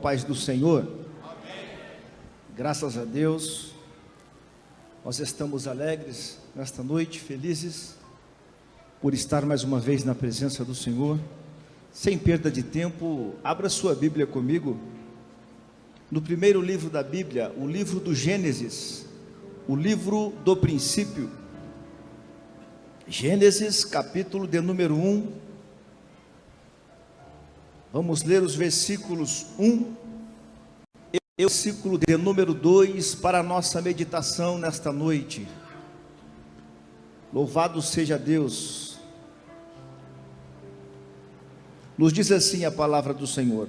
paz do Senhor. Graças a Deus, nós estamos alegres nesta noite, felizes por estar mais uma vez na presença do Senhor. Sem perda de tempo, abra sua Bíblia comigo, no primeiro livro da Bíblia, o livro do Gênesis, o livro do princípio. Gênesis, capítulo de número 1, vamos ler os versículos 1 e o versículo de número 2 para a nossa meditação nesta noite. Louvado seja Deus. Nos diz assim a palavra do Senhor: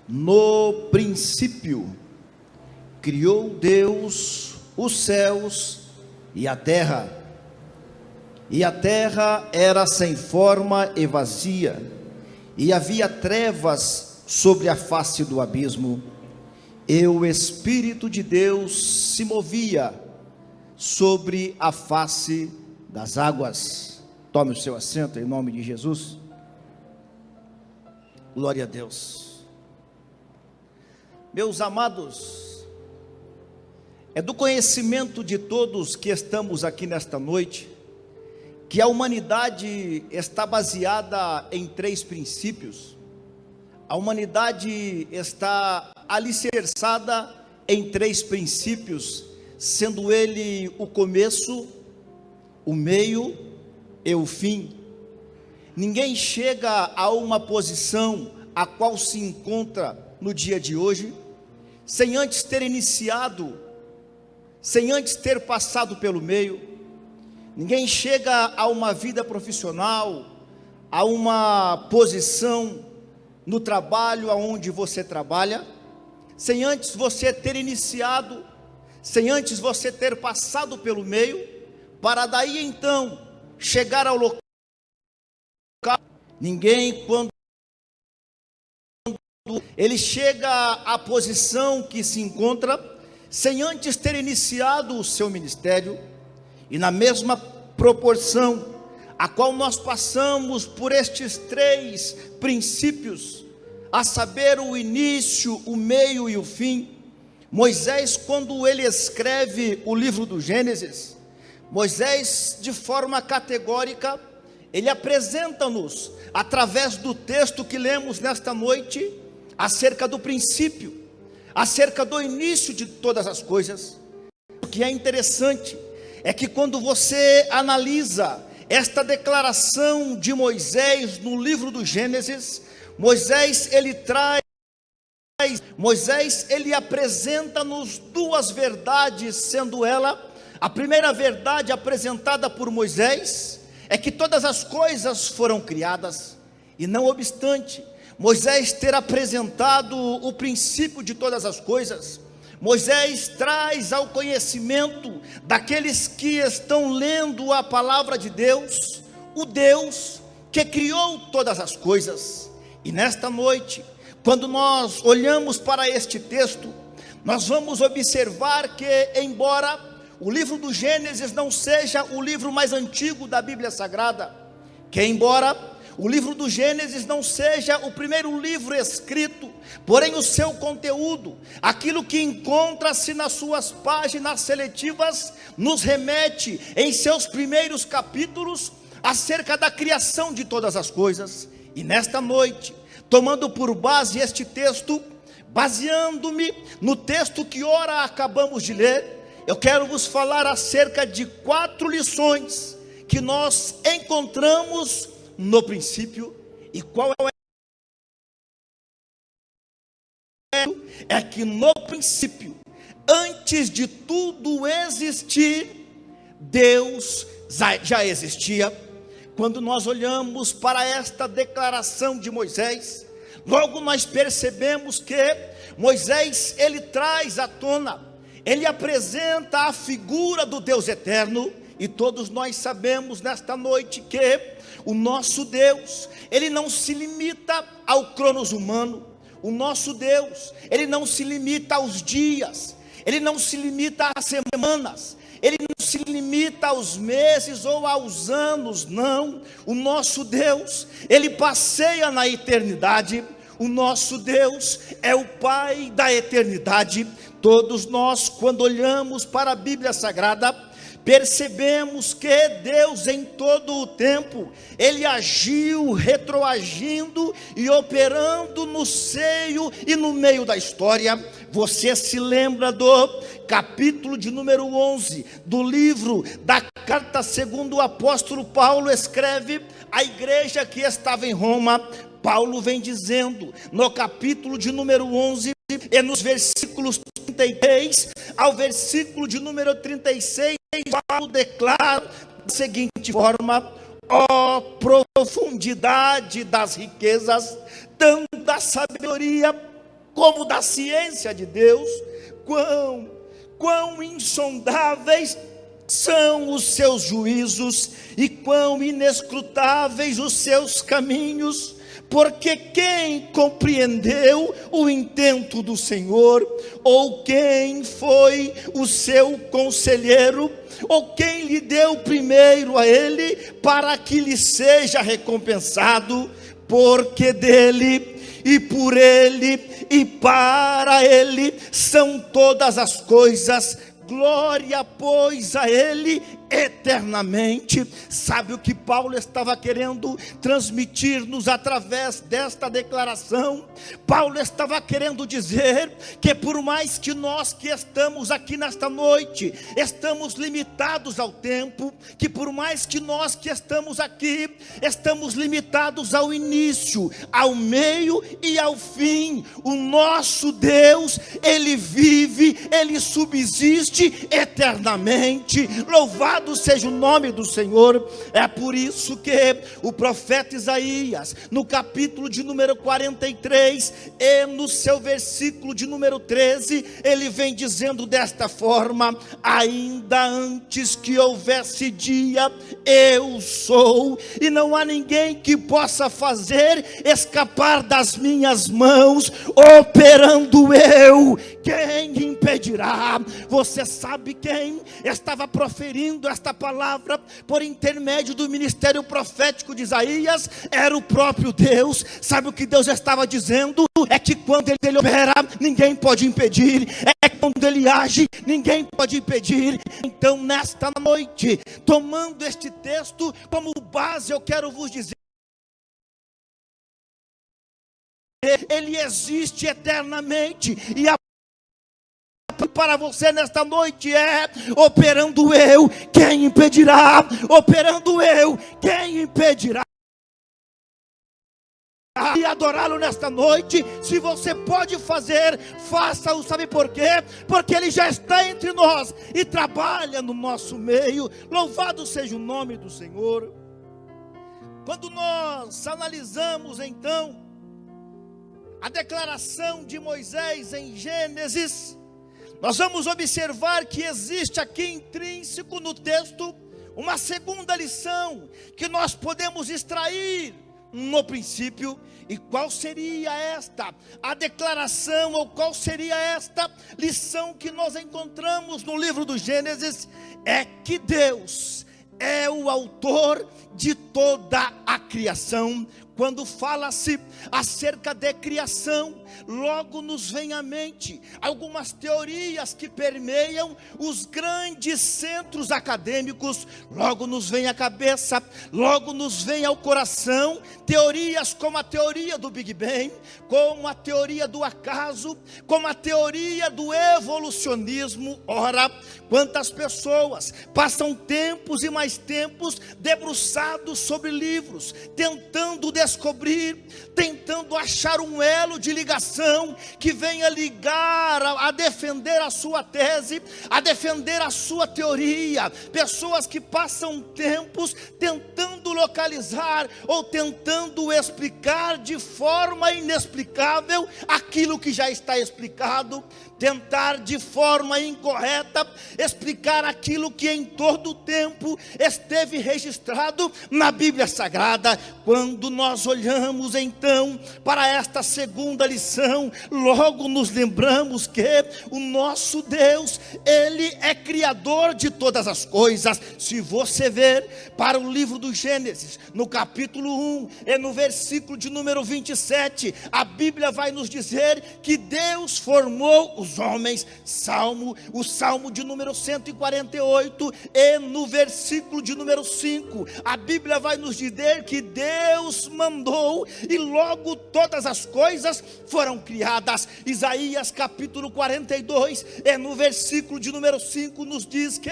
no princípio criou Deus os céus e a terra era sem forma e vazia, e havia trevas sobre a face do abismo, e o Espírito de Deus se movia sobre a face das águas. Tome o seu assento em nome de Jesus. Glória a Deus. Meus amados, é do conhecimento de todos que estamos aqui nesta noite, que a humanidade está baseada em 3 princípios. A humanidade está alicerçada em 3 princípios, sendo ele o começo, o meio e o fim. Ninguém chega a uma posição a qual se encontra no dia de hoje, sem antes ter iniciado, sem antes ter passado pelo meio. Ninguém chega a uma vida profissional, a uma posição no trabalho aonde você trabalha, sem antes você ter iniciado, sem antes você ter passado pelo meio, para daí então chegar ao local. Ninguém, quando ele chega à posição que se encontra, sem antes ter iniciado o seu ministério, e na mesma proporção a qual nós passamos por estes 3 princípios, a saber, o início, o meio e o fim, Moisés, quando ele escreve o livro do Gênesis, Moisés, de forma categórica, ele apresenta-nos, através do texto que lemos nesta noite, acerca do princípio, acerca do início de todas as coisas. O que é interessante é que quando você analisa esta declaração de Moisés no livro do Gênesis, Moisés ele apresenta-nos 2 verdades, sendo ela, a primeira verdade apresentada por Moisés, é que todas as coisas foram criadas, e não obstante Moisés ter apresentado o princípio de todas as coisas, Moisés traz ao conhecimento daqueles que estão lendo a palavra de Deus, o Deus que criou todas as coisas. E nesta noite, quando nós olhamos para este texto, nós vamos observar que, embora o livro do Gênesis não seja o livro mais antigo da Bíblia Sagrada, que embora o livro do Gênesis não seja o primeiro livro escrito, porém o seu conteúdo, aquilo que encontra-se nas suas páginas seletivas, nos remete em seus primeiros capítulos acerca da criação de todas as coisas. E nesta noite, tomando por base este texto, baseando-me no texto que ora acabamos de ler, eu quero vos falar acerca de 4 lições que nós encontramos no princípio. E qual é que no princípio, antes de tudo existir, Deus já existia. Quando nós olhamos para esta declaração de Moisés, logo nós percebemos que Moisés, ele traz à tona, ele apresenta a figura do Deus eterno. E todos nós sabemos nesta noite que o nosso Deus, ele não se limita ao cronos humano. O nosso Deus, ele não se limita aos dias, ele não se limita às semanas, ele não se limita aos meses ou aos anos, não. O nosso Deus, ele passeia na eternidade. O nosso Deus é o Pai da eternidade. Todos nós, quando olhamos para a Bíblia Sagrada, percebemos que Deus em todo o tempo, Ele agiu retroagindo e operando no seio e no meio da história. Você se lembra do capítulo de número 11, do livro da carta segundo o apóstolo Paulo escreve à igreja que estava em Roma. Paulo vem dizendo, no capítulo de número 11, e nos versículos 33 ao versículo de número 36, Paulo declara da seguinte forma: ó profundidade das riquezas, tanto da sabedoria como da ciência de Deus, quão insondáveis são os seus juízos e quão inescrutáveis os seus caminhos. Porque quem compreendeu o intento do Senhor? Ou quem foi o seu conselheiro? Ou quem lhe deu primeiro a ele, para que lhe seja recompensado? Porque dele, e por ele, e para ele são todas as coisas. Glória, pois, a ele eternamente. Sabe o que Paulo estava querendo transmitir-nos através desta declaração? Paulo estava querendo dizer que por mais que nós que estamos aqui nesta noite estamos limitados ao tempo, que por mais que nós que estamos aqui estamos limitados ao início, ao meio e ao fim, o nosso Deus, Ele vive, Ele subsiste eternamente. Louvado seja o nome do Senhor. É por isso que o profeta Isaías, no capítulo de número 43 e no seu versículo de número 13, ele vem dizendo desta forma: ainda antes que houvesse dia, eu sou, e não há ninguém que possa fazer escapar das minhas mãos. Operando eu, quem impedirá? Você sabe quem estava proferindo esta palavra por intermédio do ministério profético de Isaías? Era o próprio Deus. Sabe o que Deus estava dizendo? É que quando Ele opera, ninguém pode impedir. É que quando Ele age, ninguém pode impedir. Então nesta noite, tomando este texto como base, eu quero vos dizer: Ele existe eternamente, e a para você nesta noite é: operando eu, quem impedirá? Operando eu, quem impedirá? E adorá-lo nesta noite. Se você pode fazer, faça-o. Sabe por quê? Porque Ele já está entre nós e trabalha no nosso meio. Louvado seja o nome do Senhor. Quando nós analisamos então a declaração de Moisés em Gênesis, nós vamos observar que existe aqui intrínseco no texto uma segunda lição que nós podemos extrair no princípio. E qual seria esta a declaração, ou qual seria esta lição que nós encontramos no livro do Gênesis? É que Deus é o autor de toda a criação. Quando fala-se acerca de criação, logo nos vem à mente algumas teorias que permeiam os grandes centros acadêmicos. Logo nos vem à cabeça, logo nos vem ao coração teorias como a teoria do Big Bang, como a teoria do acaso, como a teoria do evolucionismo. Ora, quantas pessoas passam tempos e mais tempos debruçados sobre livros, tentando descobrir, tentando achar um elo de ligação que venha ligar, a defender a sua tese, a defender a sua teoria. Pessoas que passam tempos tentando localizar ou tentando explicar de forma inexplicável aquilo que já está explicado, tentar de forma incorreta explicar aquilo que em todo o tempo esteve registrado na Bíblia Sagrada. Quando nós olhamos então para esta segunda lição, logo nos lembramos que o nosso Deus, Ele é criador de todas as coisas. Se você ver para o livro do Gênesis, Gênesis, no capítulo 1, e no versículo de número 27, a Bíblia vai nos dizer que Deus formou os homens. O Salmo de número 148, e no versículo de número 5, a Bíblia vai nos dizer que Deus mandou, e logo todas as coisas foram criadas. Isaías capítulo 42, e no versículo de número 5 nos diz que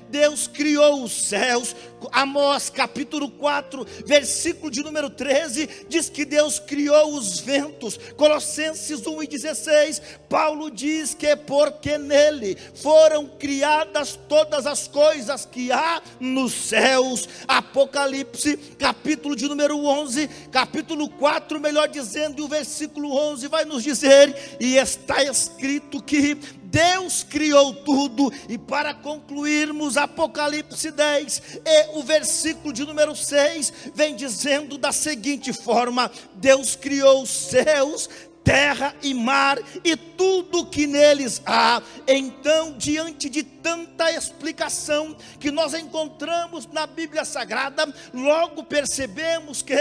Deus criou os céus. Amós capítulo 4, versículo de número 13, diz que Deus criou os ventos. Colossenses 1:16, Paulo diz que porque nele foram criadas todas as coisas que há nos céus. Apocalipse capítulo de número 11, capítulo 4, melhor dizendo, o versículo 11 vai nos dizer, e está escrito que Deus criou tudo. E para concluirmos, Apocalipse 10, e o versículo de número 6, vem dizendo da seguinte forma: Deus criou os céus, terra e mar, e tudo que neles há. Então, diante de tanta explicação que nós encontramos na Bíblia Sagrada, logo percebemos que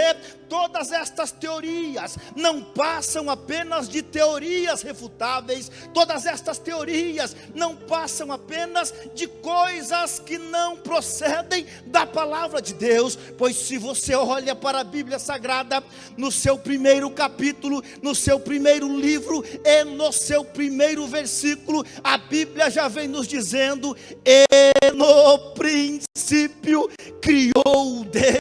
todas estas teorias não passam apenas de teorias refutáveis. Todas estas teorias não passam apenas de coisas que não procedem da palavra de Deus. Pois se você olha para a Bíblia Sagrada, no seu primeiro capítulo, no seu primeiro livro e no seu primeiro versículo, a Bíblia já vem nos dizendo: e no princípio criou Deus.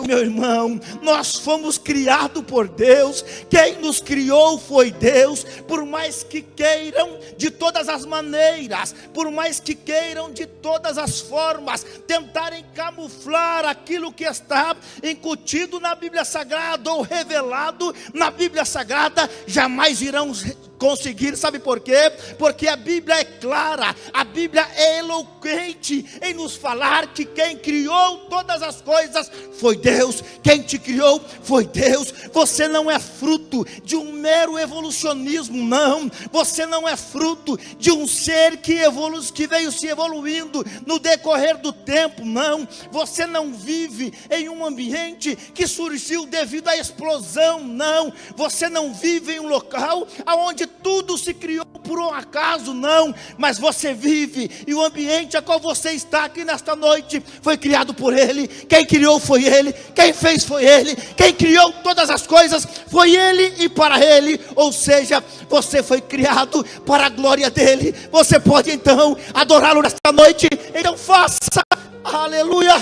Meu irmão, nós fomos criados por Deus. Quem nos criou foi Deus. Por mais que queiram de todas as maneiras, por mais que queiram de todas as formas tentarem camuflar aquilo que está incutido na Bíblia Sagrada ou revelado na Bíblia Sagrada, jamais irão conseguir. Sabe por quê? Porque a Bíblia é clara, a Bíblia é eloquente em nos falar que quem criou todas as coisas foi Deus. Quem te criou foi Deus. Você não é fruto de um mero evolucionismo, não. Você não é fruto de um ser que veio se evoluindo no decorrer do tempo, não. Você não vive em um ambiente que surgiu devido à explosão, não. Você não vive em um local onde tudo se criou por um acaso, não. Mas você vive, e o ambiente a qual você está aqui nesta noite foi criado por Ele. Quem criou foi Ele, quem fez foi Ele, quem criou todas as coisas foi Ele e para Ele. Ou seja, você foi criado para a glória dEle. Você pode então adorá-lo nesta noite. Então faça, aleluia.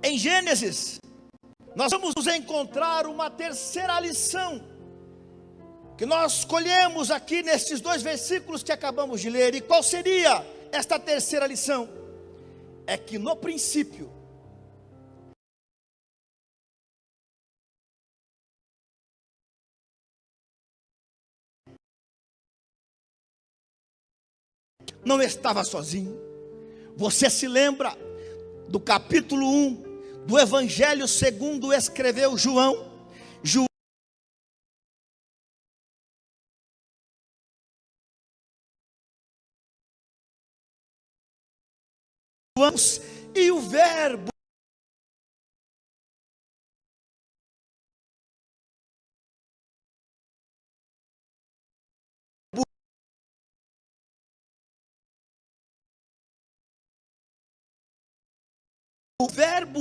Em Gênesis, nós vamos encontrar uma terceira lição, que nós escolhemos aqui nesses dois versículos que acabamos de ler. E qual seria esta terceira lição? É que no princípio não estava sozinho. Você se lembra do capítulo 1 do Evangelho segundo escreveu João? João e o Verbo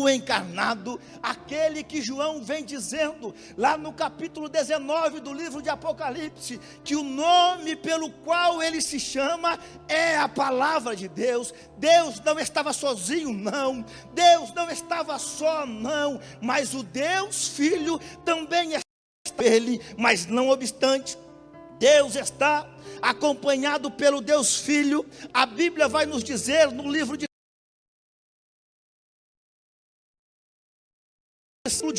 encarnado, aquele que João vem dizendo lá no capítulo 19 do livro de Apocalipse, que o nome pelo qual ele se chama é a palavra de Deus. Deus não estava sozinho, não. Deus não estava só, não. Mas o Deus Filho também está ele. Mas não obstante, Deus está acompanhado pelo Deus Filho. A Bíblia vai nos dizer no livro de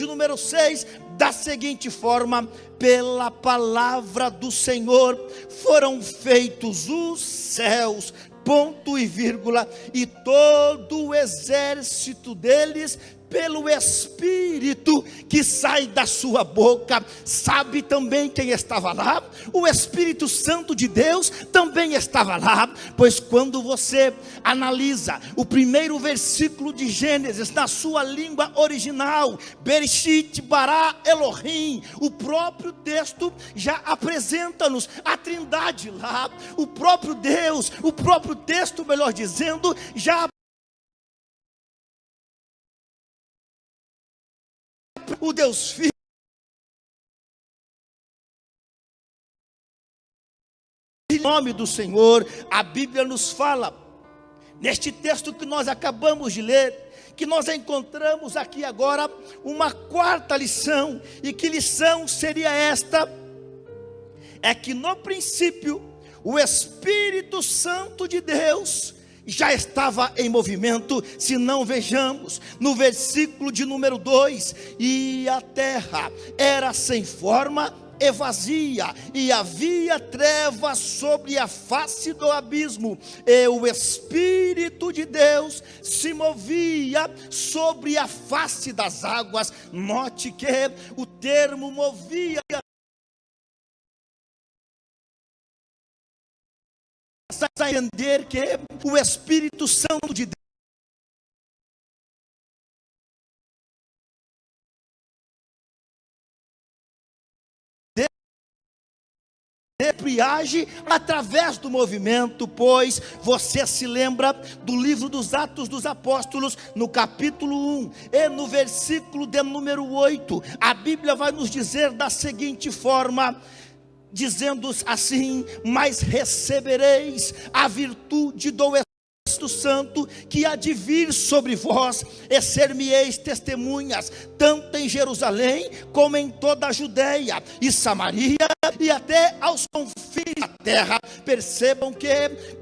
número 6, da seguinte forma: pela palavra do Senhor foram feitos os céus, ponto e vírgula, e todo o exército deles pelo Espírito que sai da sua boca. Sabe também quem estava lá? O Espírito Santo de Deus também estava lá, pois quando você analisa o primeiro versículo de Gênesis na sua língua original, Bereshit bara Elohim, o próprio texto já apresenta-nos a Trindade lá. O próprio Deus, o próprio texto, melhor dizendo, já o Deus Filho, em nome do Senhor. A Bíblia nos fala, neste texto que nós acabamos de ler, que nós encontramos aqui agora uma quarta lição. E que lição seria esta? É que no princípio o Espírito Santo de Deus já estava em movimento. Se não, vejamos no versículo de número 2: e a terra era sem forma e vazia, e havia trevas sobre a face do abismo, e o Espírito de Deus se movia sobre a face das águas. Note que o termo movia a entender que o Espírito Santo de Deus sempre age através do movimento. Pois você se lembra do livro dos Atos dos Apóstolos, no capítulo 1 e no versículo de número 8, a Bíblia vai nos dizer da seguinte forma, dizendo assim: mas recebereis a virtude do Espírito Santo que há de vir sobre vós, e ser-me-eis testemunhas, tanto em Jerusalém, como em toda a Judeia e Samaria, e até aos confins da terra. Percebam que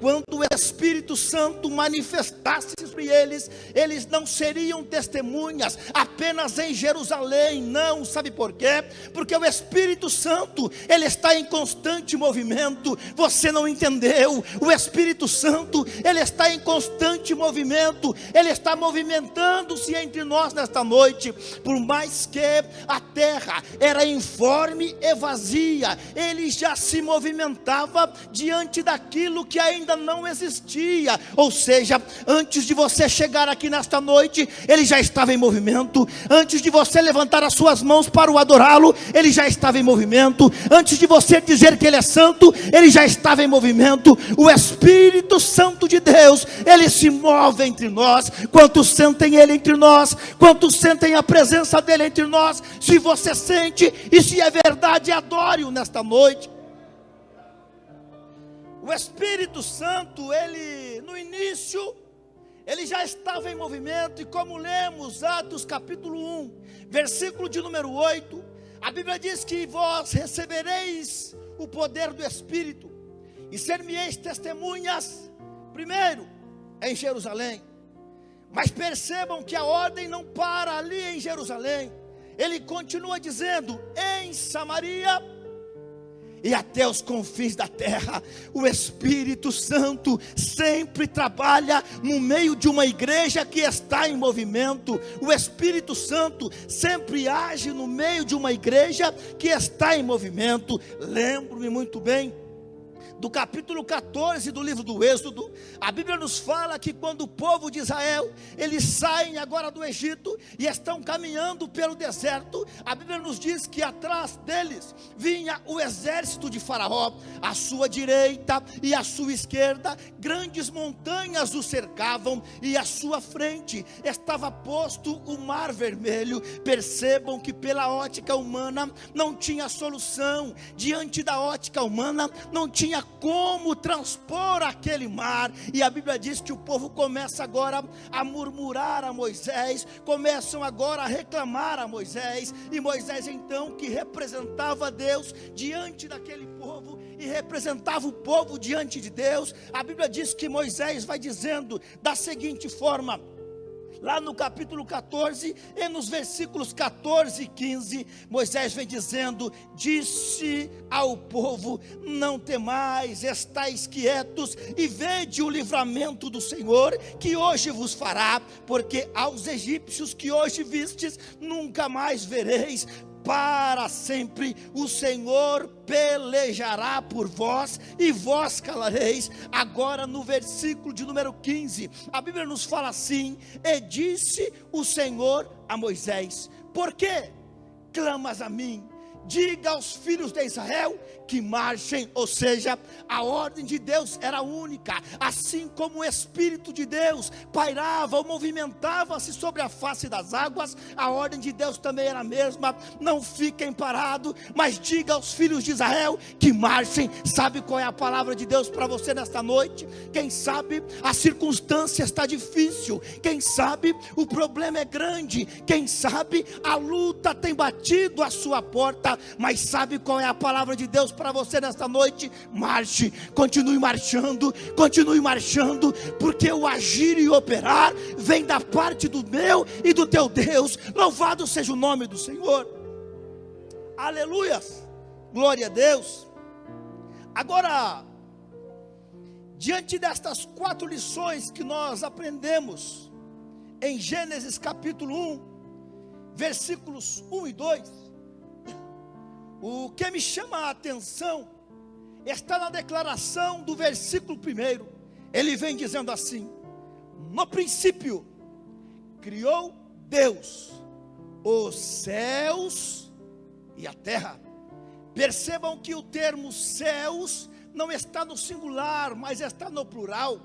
quando o Espírito Santo manifestasse sobre eles, eles não seriam testemunhas apenas em Jerusalém, não. Sabe por quê? Porque o Espírito Santo, ele está em constante movimento. Você não entendeu? O Espírito Santo, ele está em constante movimento. Ele está movimentando-se entre nós nesta noite. Por mais que a terra era informe e vazia, ele já se movimentava diante daquilo que ainda não existia. Ou seja, antes de você chegar aqui nesta noite, ele já estava em movimento. Antes de você levantar as suas mãos para o adorá-lo, ele já estava em movimento. Antes de você dizer que ele é santo, ele já estava em movimento. O Espírito Santo de Deus, ele se move entre nós. Quantos sentem ele entre nós? Quantos sentem a presença dele entre nós? Se você sente, e se é verdade, adore-o nesta noite. O Espírito Santo, ele no início, ele já estava em movimento. E como lemos Atos capítulo 1, versículo de número 8, a Bíblia diz que vós recebereis o poder do Espírito, e ser-me-eis testemunhas, primeiro em Jerusalém. Mas percebam que a ordem não para ali em Jerusalém. Ele continua dizendo: em Samaria e até os confins da terra. O Espírito Santo sempre trabalha no meio de uma igreja que está em movimento. O Espírito Santo sempre age no meio de uma igreja que está em movimento. Lembro-me muito bem do capítulo 14 do livro do Êxodo. A Bíblia nos fala que quando o povo de Israel, eles saem agora do Egito e estão caminhando pelo deserto, a Bíblia nos diz que atrás deles vinha o exército de Faraó. À sua direita e à sua esquerda, grandes montanhas o cercavam, e à sua frente estava posto o Mar Vermelho. Percebam que pela ótica humana não tinha solução. Diante da ótica humana não tinha como transpor aquele mar. E a Bíblia diz que o povo começa agora a murmurar a Moisés, começam agora a reclamar a Moisés. E Moisés então, que representava Deus diante daquele povo e representava o povo diante de Deus, a Bíblia diz que Moisés vai dizendo da seguinte forma, lá no capítulo 14, e nos versículos 14 e 15, Moisés vem dizendo: disse ao povo: não temais, estais quietos e vede o livramento do Senhor, que hoje vos fará, porque aos egípcios que hoje vistes, nunca mais vereis. Para sempre o Senhor pelejará por vós e vós calareis. Agora no versículo de número 15, a Bíblia nos fala assim: e disse o Senhor a Moisés: por que clamas a mim? Diga aos filhos de Israel que marchem. Ou seja, a ordem de Deus era única. Assim como o Espírito de Deus pairava ou movimentava-se sobre a face das águas, a ordem de Deus também era a mesma: não fiquem parados, mas diga aos filhos de Israel que marchem. Sabe qual é a palavra de Deus para você nesta noite? Quem sabe a circunstância está difícil, quem sabe o problema é grande, quem sabe a luta tem batido a sua porta, mas sabe qual é a palavra de Deus para você nesta noite? Marche, continue marchando, porque o agir e operar vem da parte do meu e do teu Deus. Louvado seja o nome do Senhor, aleluias, glória a Deus. Agora, diante destas 4 lições que nós aprendemos em Gênesis capítulo 1, versículos 1 e 2, o que me chama a atenção está na declaração do versículo 1. Ele vem dizendo assim: no princípio criou Deus os céus e a terra. Percebam que o termo céus não está no singular, mas está no plural.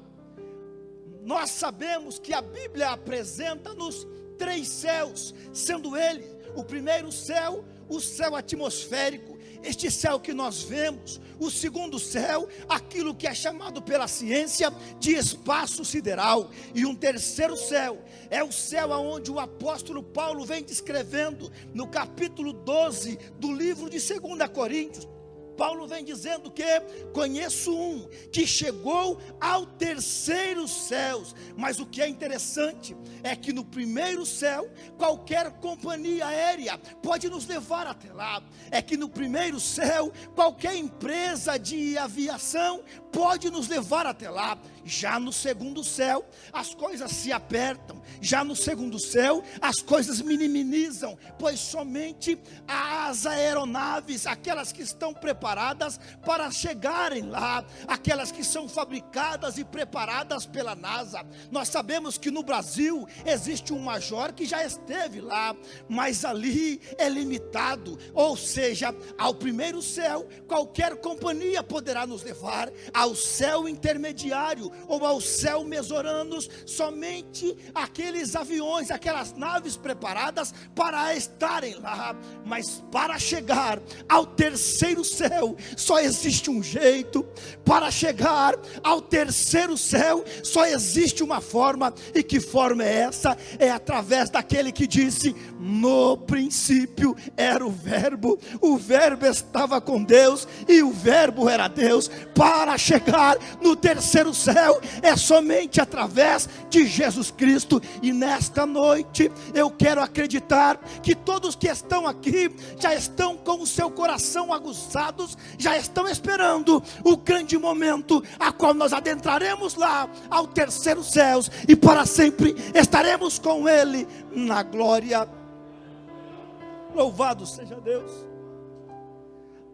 Nós sabemos que a Bíblia apresenta-nos 3 céus, sendo ele o primeiro céu, o céu atmosférico, este céu que nós vemos. O segundo céu, aquilo que é chamado pela ciência de espaço sideral. E um terceiro céu, é o céu aonde o apóstolo Paulo vem descrevendo no capítulo 12 do livro de 2 Coríntios. Paulo vem dizendo que conheço um que chegou ao terceiro céu. Mas o que é interessante é que no primeiro céu, qualquer companhia aérea pode nos levar até lá. É que no primeiro céu, qualquer empresa de aviação pode nos levar até lá. Já no segundo céu, as coisas se apertam. Já no segundo céu, as coisas minimizam, pois somente as aeronaves, aquelas que estão preparadas para chegarem lá, aquelas que são fabricadas e preparadas pela NASA. Nós sabemos que no Brasil existe um major que já esteve lá, mas ali é limitado. Ou seja, ao primeiro céu, qualquer companhia poderá nos levar. Ao céu intermediário ou ao céu mesoranos, somente aqueles aviões, aquelas naves preparadas para estarem lá. Mas para chegar ao terceiro céu, só existe um jeito. Para chegar ao terceiro céu, só existe uma forma. E que forma é essa? É através daquele que disse: no princípio era o verbo estava com Deus e o verbo era Deus. Para chegar no terceiro céu é somente através de Jesus Cristo. E nesta noite eu quero acreditar que todos que estão aqui já estão com o seu coração aguçados, já estão esperando o grande momento a qual nós adentraremos lá ao terceiro céu e para sempre estaremos com Ele na glória. Louvado seja Deus.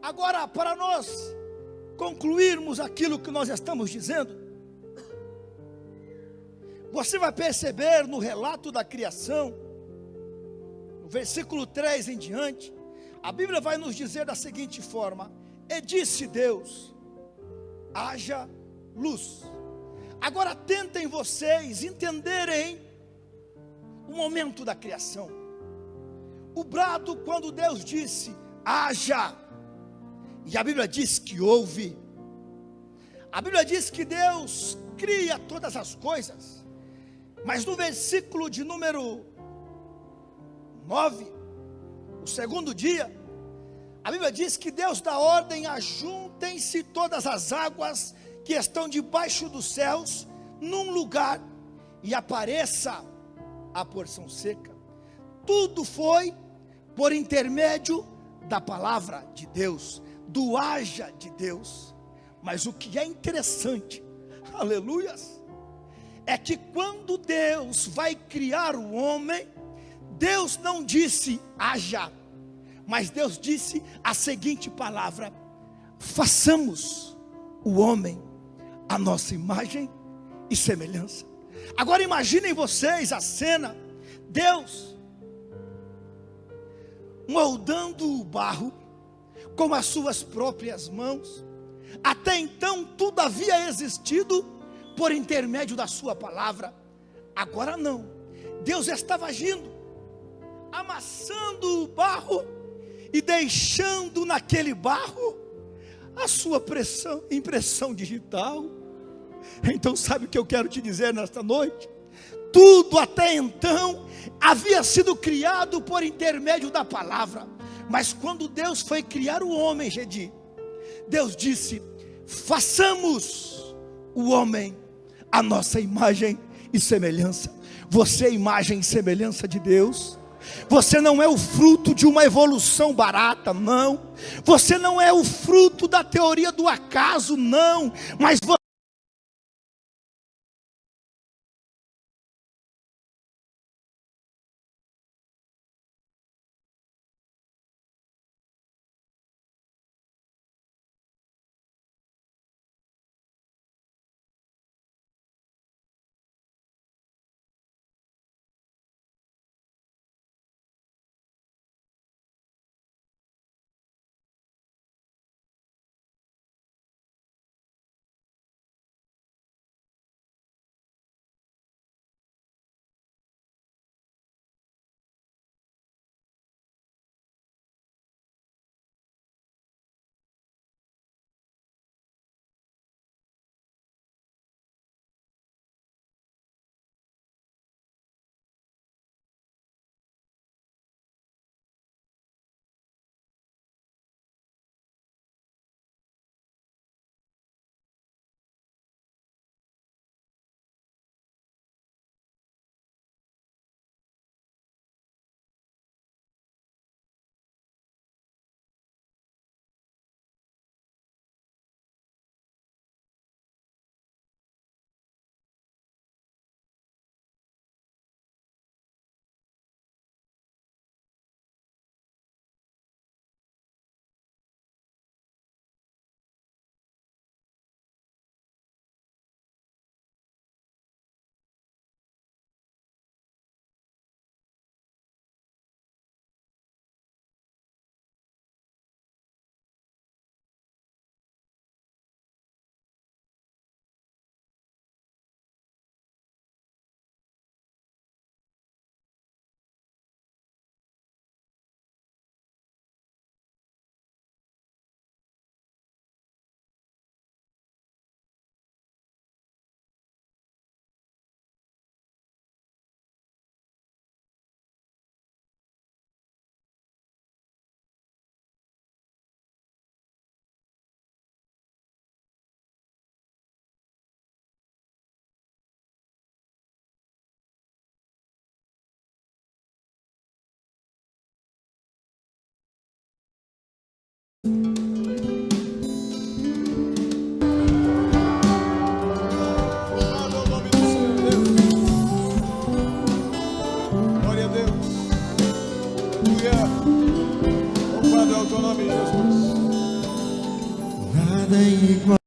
Agora, para nós concluirmos aquilo que nós estamos dizendo, você vai perceber no relato da criação, no versículo 3 em diante, a Bíblia vai nos dizer da seguinte forma: e disse Deus, haja luz. Agora tentem vocês entenderem o momento da criação. O brado, quando Deus disse, haja, e a Bíblia diz que houve. A Bíblia diz que Deus cria todas as coisas. Mas no versículo de número 9, o segundo dia, a Bíblia diz que Deus dá ordem: ajuntem-se todas as águas que estão debaixo dos céus num lugar, e apareça a porção seca. Tudo foi por intermédio da palavra de Deus, do haja de Deus. Mas o que é interessante, aleluias, é que quando Deus vai criar o homem, Deus não disse haja, mas Deus disse a seguinte palavra: façamos o homem a nossa imagem e semelhança. Agora imaginem vocês a cena: Deus moldando o barro com as suas próprias mãos. Até então tudo havia existido por intermédio da sua palavra. Agora não, Deus estava agindo, amassando o barro e deixando naquele barro a sua impressão digital. Então sabe o que eu quero te dizer nesta noite? Tudo até então havia sido criado por intermédio da palavra. Mas quando Deus foi criar o homem, Gedi, Deus disse: façamos o homem a nossa imagem e semelhança. Você é imagem e semelhança de Deus. Você não é o fruto de uma evolução barata, não. Você não é o fruto da teoria do acaso, não. Mas você nada igual.